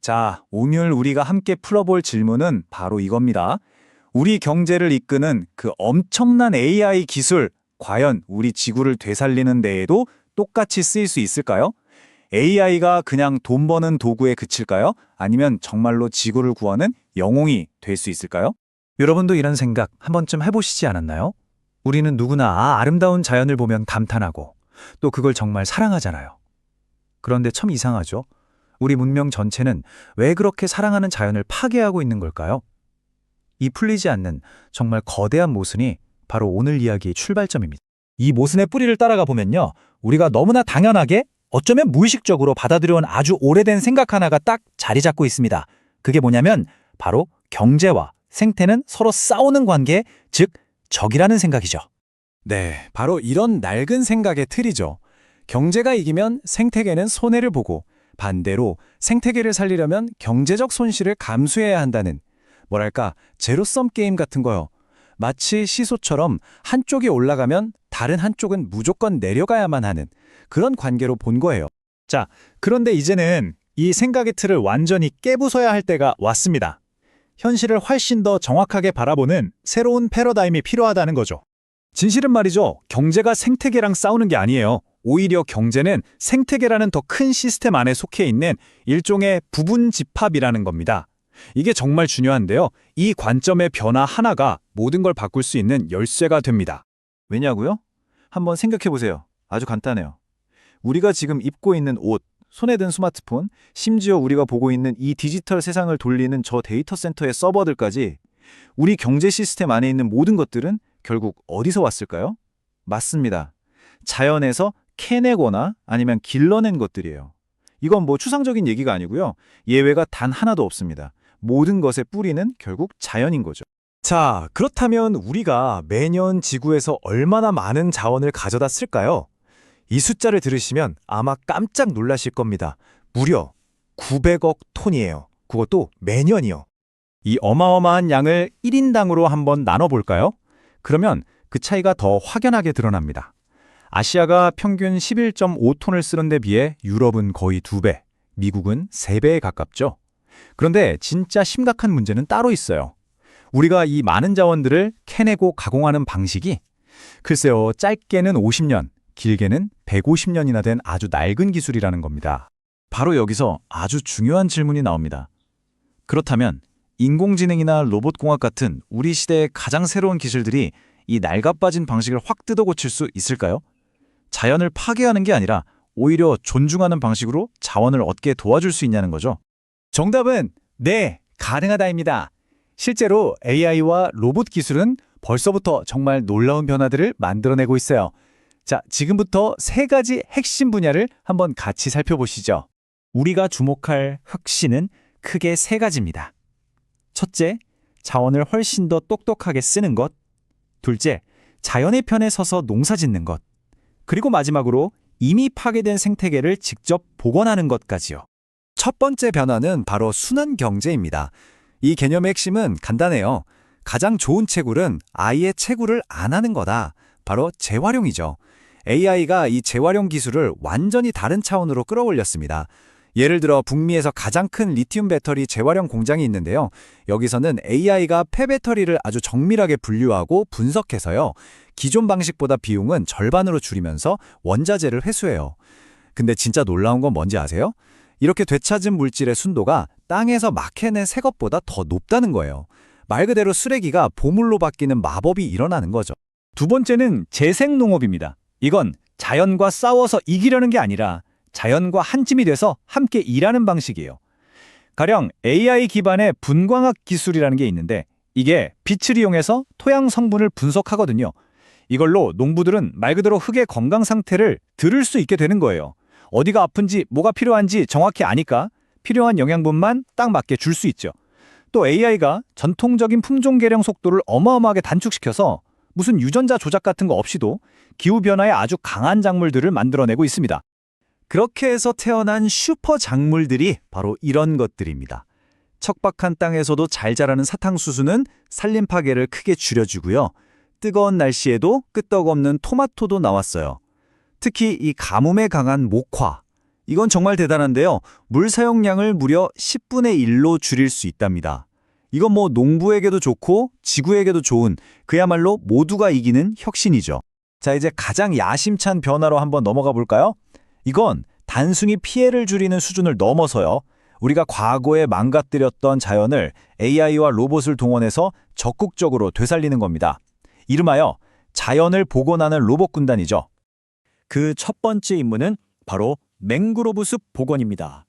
자, 오늘 우리가 함께 풀어볼 질문은 바로 이겁니다. 우리 경제를 이끄는 그 엄청난 AI 기술, 과연 우리 지구를 되살리는 데에도 똑같이 쓰일 수 있을까요? AI가 그냥 돈 버는 도구에 그칠까요? 아니면 정말로 지구를 구하는 영웅이 될 수 있을까요? 여러분도 이런 생각 한 번쯤 해보시지 않았나요? 우리는 누구나 아름다운 자연을 보면 감탄하고 또 그걸 정말 사랑하잖아요. 그런데 참 이상하죠? 우리 문명 전체는 왜 그렇게 사랑하는 자연을 파괴하고 있는 걸까요? 이 풀리지 않는 정말 거대한 모순이 바로 오늘 이야기의 출발점입니다. 이 모순의 뿌리를 따라가 보면요, 우리가 너무나 당연하게 어쩌면 무의식적으로 받아들여온 아주 오래된 생각 하나가 딱 자리 잡고 있습니다. 그게 뭐냐면 바로 경제와 생태는 서로 싸우는 관계, 즉 적이라는 생각이죠. 네, 바로 이런 낡은 생각의 틀이죠. 경제가 이기면 생태계는 손해를 보고 반대로 생태계를 살리려면 경제적 손실을 감수해야 한다는, 뭐랄까, 제로섬 게임 같은 거요. 마치 시소처럼 한쪽이 올라가면 다른 한쪽은 무조건 내려가야만 하는 그런 관계로 본 거예요. 자, 그런데 이제는 이 생각의 틀을 완전히 깨부숴야 할 때가 왔습니다. 현실을 훨씬 더 정확하게 바라보는 새로운 패러다임이 필요하다는 거죠. 진실은 말이죠, 경제가 생태계랑 싸우는 게 아니에요. 오히려 경제는 생태계라는 더 큰 시스템 안에 속해 있는 일종의 부분 집합이라는 겁니다. 이게 정말 중요한데요. 이 관점의 변화 하나가 모든 걸 바꿀 수 있는 열쇠가 됩니다. 왜냐고요? 한번 생각해 보세요. 아주 간단해요. 우리가 지금 입고 있는 옷, 손에 든 스마트폰, 심지어 우리가 보고 있는 이 디지털 세상을 돌리는 저 데이터 센터의 서버들까지 우리 경제 시스템 안에 있는 모든 것들은 결국 어디서 왔을까요? 맞습니다. 자연에서 캐내거나 아니면 길러낸 것들이에요. 이건 뭐 추상적인 얘기가 아니고요. 예외가 단 하나도 없습니다. 모든 것의 뿌리는 결국 자연인 거죠. 자, 그렇다면 우리가 매년 지구에서 얼마나 많은 자원을 가져다 쓸까요? 이 숫자를 들으시면 아마 깜짝 놀라실 겁니다. 무려 900억 톤이에요. 그것도 매년이요. 이 어마어마한 양을 1인당으로 한번 나눠볼까요? 그러면 그 차이가 더 확연하게 드러납니다. 아시아가 평균 11.5톤을 쓰는 데 비해 유럽은 거의 2배, 미국은 3배에 가깝죠. 그런데 진짜 심각한 문제는 따로 있어요. 우리가 이 많은 자원들을 캐내고 가공하는 방식이 글쎄요, 짧게는 50년, 길게는 150년이나 된 아주 낡은 기술이라는 겁니다. 바로 여기서 아주 중요한 질문이 나옵니다. 그렇다면 인공지능이나 로봇공학 같은 우리 시대의 가장 새로운 기술들이 이 낡아빠진 방식을 확 뜯어 고칠 수 있을까요? 자연을 파괴하는 게 아니라 오히려 존중하는 방식으로 자원을 얻게 도와줄 수 있냐는 거죠. 정답은 네, 가능하다입니다. 실제로 AI와 로봇 기술은 벌써부터 정말 놀라운 변화들을 만들어내고 있어요. 자, 지금부터 3가지 핵심 분야를 한번 같이 살펴보시죠. 우리가 주목할 혁신은 크게 3가지입니다. 첫째, 자원을 훨씬 더 똑똑하게 쓰는 것. 둘째, 자연의 편에 서서 농사 짓는 것. 그리고 마지막으로 이미 파괴된 생태계를 직접 복원하는 것까지요. 첫 번째 변화는 바로 순환 경제입니다. 이 개념의 핵심은 간단해요. 가장 좋은 채굴은 아예 채굴을 안 하는 거다. 바로 재활용이죠. AI가 이 재활용 기술을 완전히 다른 차원으로 끌어올렸습니다. 예를 들어 북미에서 가장 큰 리튬 배터리 재활용 공장이 있는데요. 여기서는 AI가 폐배터리를 아주 정밀하게 분류하고 분석해서요, 기존 방식보다 비용은 절반으로 줄이면서 원자재를 회수해요. 근데 진짜 놀라운 건 뭔지 아세요? 이렇게 되찾은 물질의 순도가 땅에서 막 해낸 새 것보다 더 높다는 거예요. 말 그대로 쓰레기가 보물로 바뀌는 마법이 일어나는 거죠. 두 번째는 재생농업입니다. 이건 자연과 싸워서 이기려는 게 아니라 자연과 한 팀이 돼서 함께 일하는 방식이에요. 가령 AI 기반의 분광학 기술이라는 게 있는데 이게 빛을 이용해서 토양 성분을 분석하거든요. 이걸로 농부들은 말 그대로 흙의 건강 상태를 들을 수 있게 되는 거예요. 어디가 아픈지 뭐가 필요한지 정확히 아니까 필요한 영양분만 딱 맞게 줄 수 있죠. 또 AI가 전통적인 품종 개량 속도를 어마어마하게 단축시켜서 무슨 유전자 조작 같은 거 없이도 기후변화에 아주 강한 작물들을 만들어내고 있습니다. 그렇게 해서 태어난 슈퍼 작물들이 바로 이런 것들입니다. 척박한 땅에서도 잘 자라는 사탕수수는 산림 파괴를 크게 줄여주고요. 뜨거운 날씨에도 끄떡없는 토마토도 나왔어요. 특히 이 가뭄에 강한 목화, 이건 정말 대단한데요. 물 사용량을 무려 10분의 1로 줄일 수 있답니다. 이건 뭐 농부에게도 좋고 지구에게도 좋은 그야말로 모두가 이기는 혁신이죠. 자, 이제 가장 야심찬 변화로 한번 넘어가 볼까요? 이건 단순히 피해를 줄이는 수준을 넘어서요. 우리가 과거에 망가뜨렸던 자연을 AI와 로봇을 동원해서 적극적으로 되살리는 겁니다. 이름하여 자연을 복원하는 로봇 군단이죠. 그 첫 번째 임무는 바로 맹그로브 숲 복원입니다.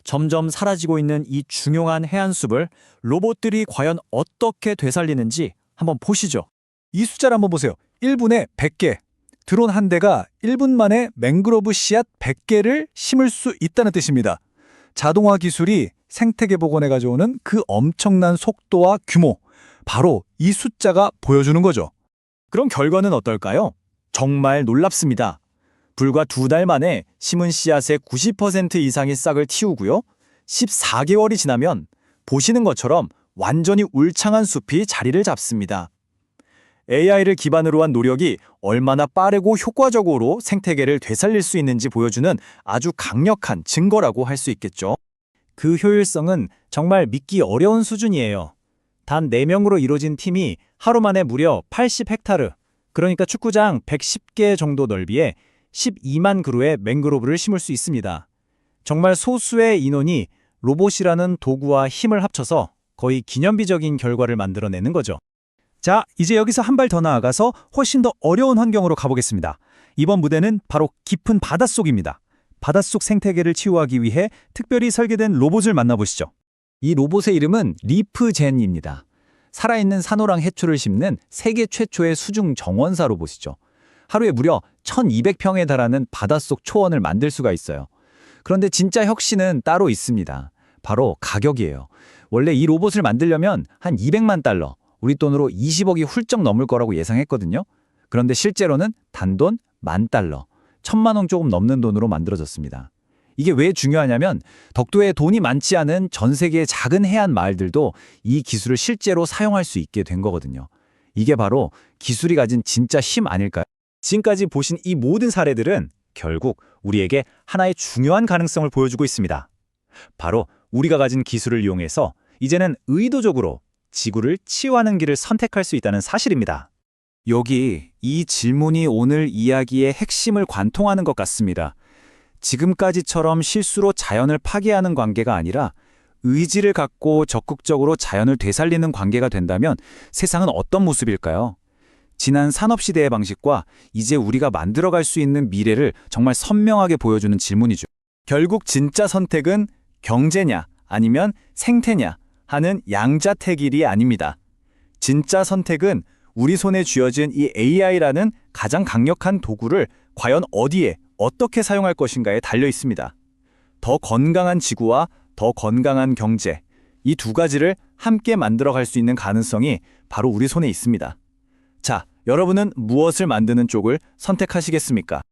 점점 사라지고 있는 이 중요한 해안숲을 로봇들이 과연 어떻게 되살리는지 한번 보시죠. 이 숫자를 한번 보세요. 1분에 100개. 드론 한 대가 1분 만에 맹그로브 씨앗 100개를 심을 수 있다는 뜻입니다. 자동화 기술이 생태계 복원에 가져오는 그 엄청난 속도와 규모, 바로 이 숫자가 보여주는 거죠. 그럼 결과는 어떨까요? 정말 놀랍습니다. 불과 2달 만에 심은 씨앗의 90% 이상이 싹을 틔우고요. 14개월이 지나면 보시는 것처럼 완전히 울창한 숲이 자리를 잡습니다. AI를 기반으로 한 노력이 얼마나 빠르고 효과적으로 생태계를 되살릴 수 있는지 보여주는 아주 강력한 증거라고 할 수 있겠죠. 그 효율성은 정말 믿기 어려운 수준이에요. 단 4명으로 이루어진 팀이 하루 만에 무려 80헥타르, 그러니까 축구장 110개 정도 넓이에 12만 그루의 맹그로브를 심을 수 있습니다. 정말 소수의 인원이 로봇이라는 도구와 힘을 합쳐서 거의 기념비적인 결과를 만들어내는 거죠. 자, 이제 여기서 한 발 더 나아가서 훨씬 더 어려운 환경으로 가보겠습니다. 이번 무대는 바로 깊은 바닷속입니다. 바닷속 생태계를 치유하기 위해 특별히 설계된 로봇을 만나보시죠. 이 로봇의 이름은 리프젠입니다. 살아있는 산호랑 해초를 심는 세계 최초의 수중 정원사 로봇이죠. 하루에 무려 1200평에 달하는 바닷속 초원을 만들 수가 있어요. 그런데 진짜 혁신은 따로 있습니다. 바로 가격이에요. 원래 이 로봇을 만들려면 한 200만 달러, 우리 돈으로 20억이 훌쩍 넘을 거라고 예상했거든요. 그런데 실제로는 단돈 10,000달러, 1,000만 원 조금 넘는 돈으로 만들어졌습니다. 이게 왜 중요하냐면 덕도에 돈이 많지 않은 전 세계의 작은 해안 마을들도 이 기술을 실제로 사용할 수 있게 된 거거든요. 이게 바로 기술이 가진 진짜 힘 아닐까요? 지금까지 보신 이 모든 사례들은 결국 우리에게 하나의 중요한 가능성을 보여주고 있습니다. 바로 우리가 가진 기술을 이용해서 이제는 의도적으로 지구를 치유하는 길을 선택할 수 있다는 사실입니다. 여기 이 질문이 오늘 이야기의 핵심을 관통하는 것 같습니다. 지금까지처럼 실수로 자연을 파괴하는 관계가 아니라 의지를 갖고 적극적으로 자연을 되살리는 관계가 된다면 세상은 어떤 모습일까요? 지난 산업시대의 방식과 이제 우리가 만들어갈 수 있는 미래를 정말 선명하게 보여주는 질문이죠. 결국 진짜 선택은 경제냐 아니면 생태냐 하는 양자택일이 아닙니다. 진짜 선택은 우리 손에 쥐어진 이 AI라는 가장 강력한 도구를 과연 어디에 어떻게 사용할 것인가에 달려 있습니다. 더 건강한 지구와 더 건강한 경제, 이 두 가지를 함께 만들어갈 수 있는 가능성이 바로 우리 손에 있습니다. 자, 여러분은 무엇을 만드는 쪽을 선택하시겠습니까?